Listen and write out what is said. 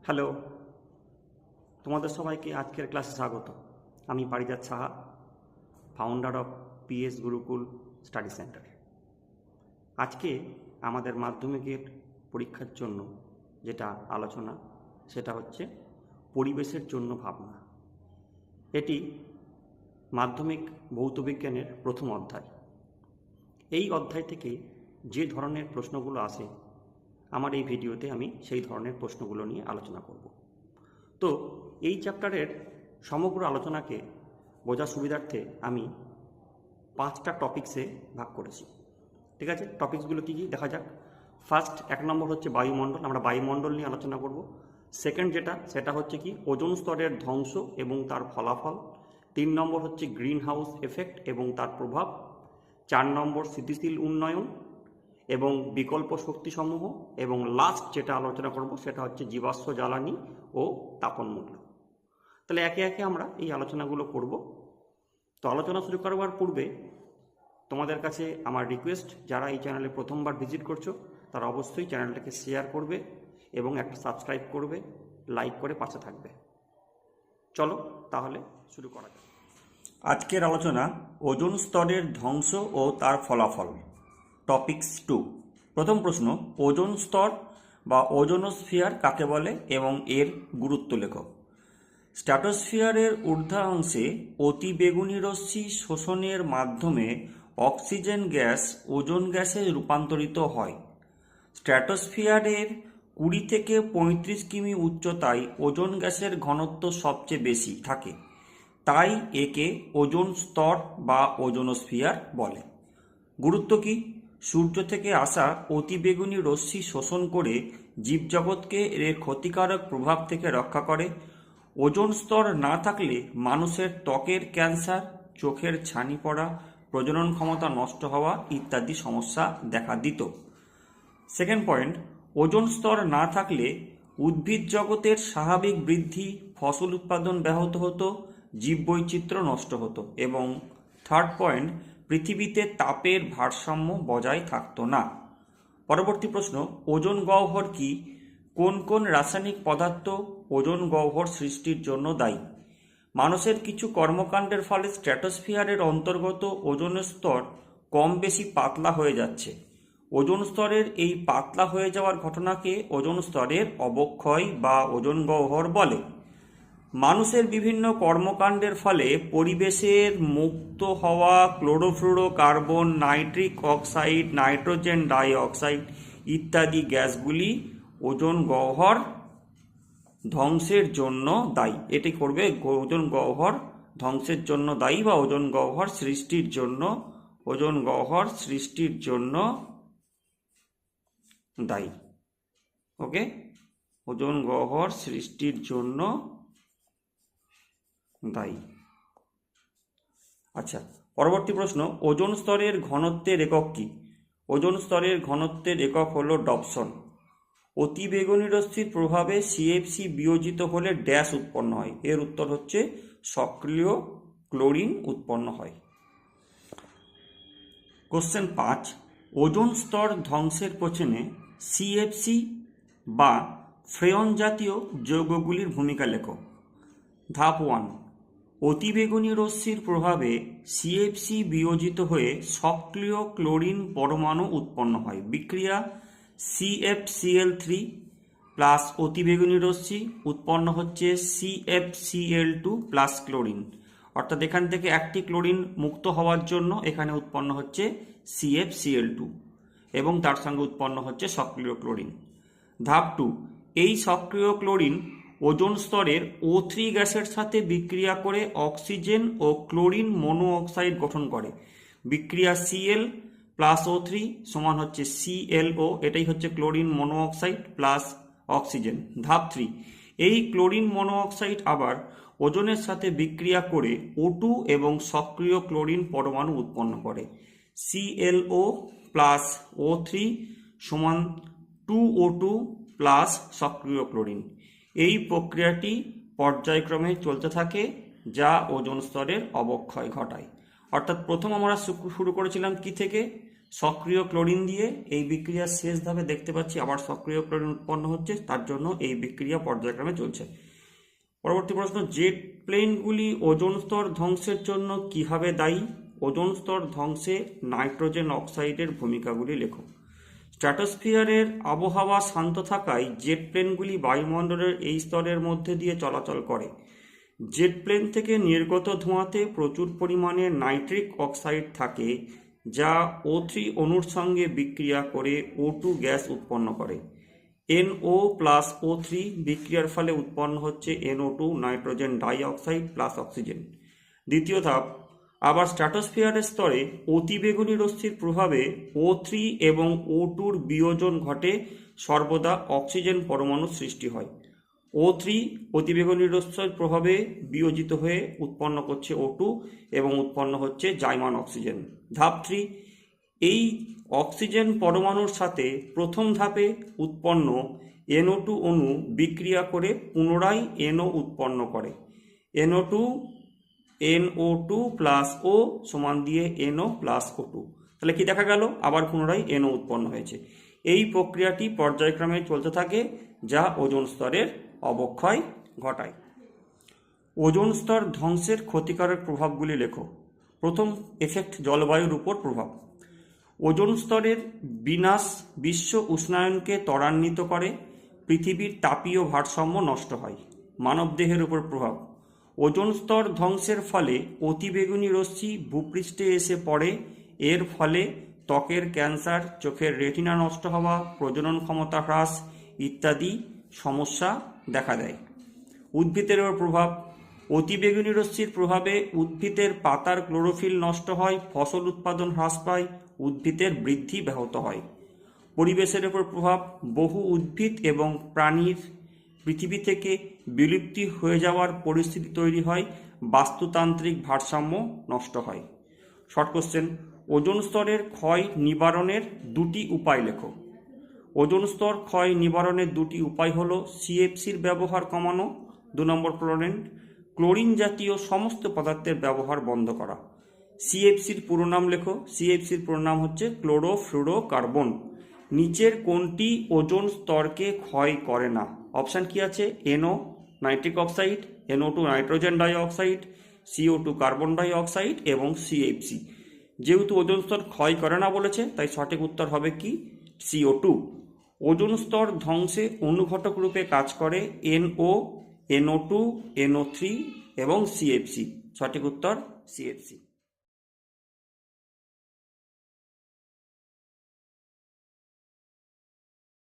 Hello, তোমাদের সবাইকে আজকের ক্লাসে স্বাগত। আমি Parijat Saha, founder of PS Gurukul study centre. আজকে আমাদের মাধ্যমিকের পরীক্ষার জন্য যেটা আলোচনা সেটা হচ্ছে পরিবেশের জন্য ভাবনা। এটি মাধ্যমিক ভৌতবিজ্ঞানের প্রথম অধ্যায়। এই অধ্যায় থেকে যে ধরনের প্রশ্নগুলো আসে আমার এই ভিডিওতে আমি সেই ধরনের প্রশ্নগুলো নিয়ে আলোচনা করব। তো এই চ্যাপ্টারের সমগ্র আলোচনাকে বোঝার সুবিধার্থে আমি 5টা টপিক্সে ভাগ করেছি। ঠিক আছে, টপিক্সগুলো কী কী দেখা যাক। ফার্স্ট 1 নম্বর হচ্ছে বায়ুমণ্ডল, আমরা বায়ুমণ্ডল নিয়ে আলোচনা করব। সেকেন্ড সেটা হচ্ছে কি ওজোন স্তরের ধ্বংস এবং তার ফলাফল। 3 নম্বর হচ্ছে গ্রিন হাউস এফেক্ট এবং তার প্রভাব। 4 নম্বর স্থিতিশীল উন্নয়ন এবং বিকল্প শক্তিসমূহ, এবং লাস্ট যেটা আলোচনা করব সেটা হচ্ছে জীবাশ্ম জ্বালানি ও তাপনমূল্য। তাহলে একে একে আমরা এই আলোচনাগুলো করব। তো আলোচনা শুরু করবার পূর্বে তোমাদের কাছে আমার রিকোয়েস্ট, যারা এই চ্যানেলে প্রথমবার ভিজিট করছো তারা অবশ্যই চ্যানেলটাকে শেয়ার করবে এবং একটা সাবস্ক্রাইব করবে, লাইক করে পাশে থাকবে। চলো তাহলে শুরু করা যাক। আজকের আলোচনা ওজোন স্তরের ধ্বংস ও তার ফলাফল, টপিক্স 2। প্রথম প্রশ্ন, ওজোন স্তর বা ওজোনোস্ফিয়ার কাকে বলে এবং এর গুরুত্ব লেখো। স্ট্র্যাটোস্ফিয়ারের ঊর্ধ্বাংশে অতিবেগুনি রশ্মি শোষণের মাধ্যমে অক্সিজেন গ্যাস ওজোন গ্যাসে রূপান্তরিত হয়। স্ট্র্যাটোস্ফিয়ারের 20 থেকে 35 কিমি উচ্চতায় ওজোন গ্যাসের ঘনত্ব সবচেয়ে বেশি থাকে, তাই একে ওজোন স্তর বা ওজোনোস্ফিয়ার বলে। গুরুত্ব কি? সূর্য থেকে আসা অতিবেগুনি রশ্মি শোষণ করে জীবজগৎকে এর ক্ষতিকারক প্রভাব থেকে রক্ষা করে। ওজোন স্তর না থাকলে মানুষের ত্বকের ক্যান্সার, চোখের ছানি পড়া, প্রজনন ক্ষমতা নষ্ট হওয়া ইত্যাদি সমস্যা দেখা দিত। সেকেন্ড পয়েন্ট, ওজোন স্তর না থাকলে উদ্ভিদ জগতের স্বাভাবিক বৃদ্ধি, ফসল উৎপাদন ব্যাহত হতো, জীববৈচিত্র্য নষ্ট হতো। এবং থার্ড পয়েন্ট, পৃথিবীতে তাপের ভারসাম্য বজায় থাকতো না। পরবর্তী প্রশ্ন, ওজোন গহ্বর কি? কোন কোন রাসায়নিক পদার্থ ওজোন গহ্বর সৃষ্টির জন্য দায়ী? মানুষের কিছু কর্মকাণ্ডের ফলে স্ট্র্যাটোস্ফিয়ারের অন্তর্গত ওজোনের স্তর কম বেশি পাতলা হয়ে যাচ্ছে। ওজোন স্তরের এই পাতলা হয়ে যাওয়ার ঘটনাকে ওজোন স্তরের অবক্ষয় বা ওজোন গহ্বর বলে। মানুষের বিভিন্ন কর্মকাণ্ডের ফলে পরিবেশের মুক্ত হওয়া chlorofluorocarbon, nitric oxide, nitrogen die oxide ইত্যাদি গ্যাসগুলি ওজোন গহ্বর ধ্বংসের জন্য দায়ী। এটি করবে ওজোন গহ্বর ধ্বংসের জন্য দায়ী বা ওজোন গহ্বর সৃষ্টির জন্য দায়ী। ওকে, ওজোন গহ্বর সৃষ্টির জন্য দায়ী। আচ্ছা, পরবর্তী প্রশ্ন, ওজোন স্তরের ঘনত্বের একক কি? ওজোন স্তরের ঘনত্বের একক হলো ডবসন। অতিবেগুনি রশ্মির প্রভাবে সিএফসি বিয়োজিত হলে ড্যাশ উৎপন্ন হয়। এর উত্তর হচ্ছে সক্রিয় ক্লোরিন উৎপন্ন হয়। কোশ্চেন 5, ওজোন স্তর ধ্বংসের পেছনে সিএফসি বা ফ্রেয়ন জাতীয় যৌগগুলির ভূমিকা লেখো। ধাপ 1, অতিবেগুনি রশ্মির প্রভাবে সিএফসি বিয়োজিত হয়ে সক্রিয় ক্লোরিন পরমাণু উৎপন্ন হয়। বিক্রিয়া CFCl3 প্লাস অতিবেগুনি রশ্মি উৎপন্ন হচ্ছে CFCl2 প্লাস ক্লোরিন, অর্থাৎ এখান থেকে একটি ক্লোরিন মুক্ত হওয়ার জন্য এখানে উৎপন্ন হচ্ছে CFCl2 এবং তার সঙ্গে উৎপন্ন হচ্ছে সক্রিয় ক্লোরিন। ধাপ 2, এই সক্রিয় ক্লোরিন ওজোন স্তরের O3 গ্যাসের সাথে বিক্রিয়া করে অক্সিজেন ও ক্লোরিন মনো অক্সাইড গঠন করে। বিক্রিয়া Cl প্লাস O3 সমান হচ্ছে ClO, এটাই হচ্ছে ক্লোরিন মনো অক্সাইড প্লাস অক্সিজেন। ধাপ 3, এই ক্লোরিন মনো অক্সাইড আবার ওজোনের সাথে বিক্রিয়া করে O2 এবং সক্রিয় ক্লোরিন পরমাণু উৎপন্ন করে। ClO প্লাস O3 সমান 2O2 প্লাস সক্রিয় ক্লোরিন। এই প্রক্রিয়াটি পর্যায়ক্রমে চলতে থাকে যা ওজোন স্তরের অবক্ষয় ঘটায়। অর্থাৎ প্রথম আমরা শুরু করেছিলাম কি থেকে? সক্রিয় ক্লোরিন দিয়ে এই বিক্রিয়ার শেষ ধাপে দেখতে পাচ্ছি আবার সক্রিয় ক্লোরিন উৎপন্ন হচ্ছে, তার জন্য এই বিক্রিয়া পর্যায়ক্রমে চলছে। পরবর্তী প্রশ্ন, জেট প্লেনগুলি ওজোন স্তর ধ্বংসের জন্য কিভাবে দায়ী? ওজোন স্তর ধ্বংসে নাইট্রোজেন অক্সাইডের ভূমিকাগুলি লেখো। স্ট্র্যাটোস্ফিয়ারের আবহাওয়া শান্ত থাকায় জেট প্লেনগুলি বায়ুমণ্ডলের এই স্তরের মধ্যে দিয়ে চলাচল করে। জেট প্লেন থেকে নির্গত ধোঁয়াতে প্রচুর পরিমাণে নাইট্রিক অক্সাইড থাকে, যা O3 অণুর সঙ্গে বিক্রিয়া করে O2 গ্যাস উৎপন্ন করে। NO+O3 বিক্রিয়ার ফলে উৎপন্ন হচ্ছে NO2 nitrogen die oxide plus oxygen. দ্বিতীয় ধাপ, আবার স্ট্র্যাটোস্ফিয়ারের স্তরে অতিবেগুনি রশ্মির প্রভাবে O3 এবং O2-র বিয়োজন ঘটে, সর্বদা অক্সিজেন পরমাণু সৃষ্টি হয়। O3 অতিবেগুনি রশ্মির প্রভাবে বিয়োজিত হয়ে উৎপন্ন করছে O2 এবং উৎপন্ন হচ্ছে জাইমান অক্সিজেন। ধাপ 3, এই অক্সিজেন পরমাণুর সাথে প্রথম ধাপে উৎপন্ন NO2 অণু বিক্রিয়া করে পুনরায় NO উৎপন্ন করে। NO2 প্লাস O সমান দিয়ে NO প্লাস O2, তাহলে কি দেখা গেল? আবার পুনরায় NO উৎপন্ন হয়েছে। এই প্রক্রিয়াটি পর্যায়ক্রমে চলতে থাকে, যা ওজোন স্তরের অবক্ষয় ঘটায়। ওজোন স্তর ধ্বংসের ক্ষতিকারক প্রভাবগুলি লেখো। প্রথম এফেক্ট, জলবায়ুর উপর প্রভাব। ওজোন স্তরের বিনাশ বিশ্ব উষ্ণায়নকে ত্বরান্বিত করে, পৃথিবীর তাপীয় ভারসাম্য নষ্ট হয়। মানবদেহের উপর প্রভাব। ওজোন স্তর ধ্বংসের ফলে অতিবেগুনি রশ্মি ভূপৃষ্ঠে এসে পড়ে, এর ফলে ত্বকের ক্যান্সার, চোখের রেটিনা নষ্ট হওয়া, প্রজনন ক্ষমতা হ্রাস ইত্যাদি সমস্যা দেখা দেয়। উদ্ভিদের উপর প্রভাব। অতিবেগুনি রশ্মির প্রভাবে উদ্ভিদের পাতার ক্লোরোফিল নষ্ট হয়, ফসল উৎপাদন হ্রাস পায়, উদ্ভিদের বৃদ্ধি ব্যাহত হয়। পরিবেশের উপর প্রভাব। বহু উদ্ভিদ এবং প্রাণীর পৃথিবী থেকে বিলুপ্তি হয়ে যাওয়ার পরিস্থিতি তৈরি হয়, বাস্তুতান্ত্রিক ভারসাম্য নষ্ট হয়। শর্ট কোশ্চেন, ওজোন স্তরের ক্ষয় নিবারণের দুটি উপায় লেখো। ওজোন স্তর ক্ষয় নিবারণের দুটি উপায় হলো CFCর ব্যবহার কমানো, 2 নম্বর ক্লোরিন জাতীয় সমস্ত পদার্থের ব্যবহার বন্ধ করা। CFCর পুরো নাম লেখো। CFCর পুরো নাম হচ্ছে ক্লোরোফ্লুরোকার্বন। নিচের কোনটি ওজোন স্তরকে ক্ষয় করে না? অপশান কি আছে? NO nitric oxide, NO2 nitrogen dioxide, CO2 carbon dioxide এবং CFC। যেহেতু ওজোন স্তর ক্ষয় করে না বলেছে, তাই সঠিক উত্তর হবে কি? CO2। ওজোন স্তর ধ্বংসে অনুঘটক রূপে কাজ করে NO, NO2, NO3 এবং CFC। সঠিক উত্তর CFC।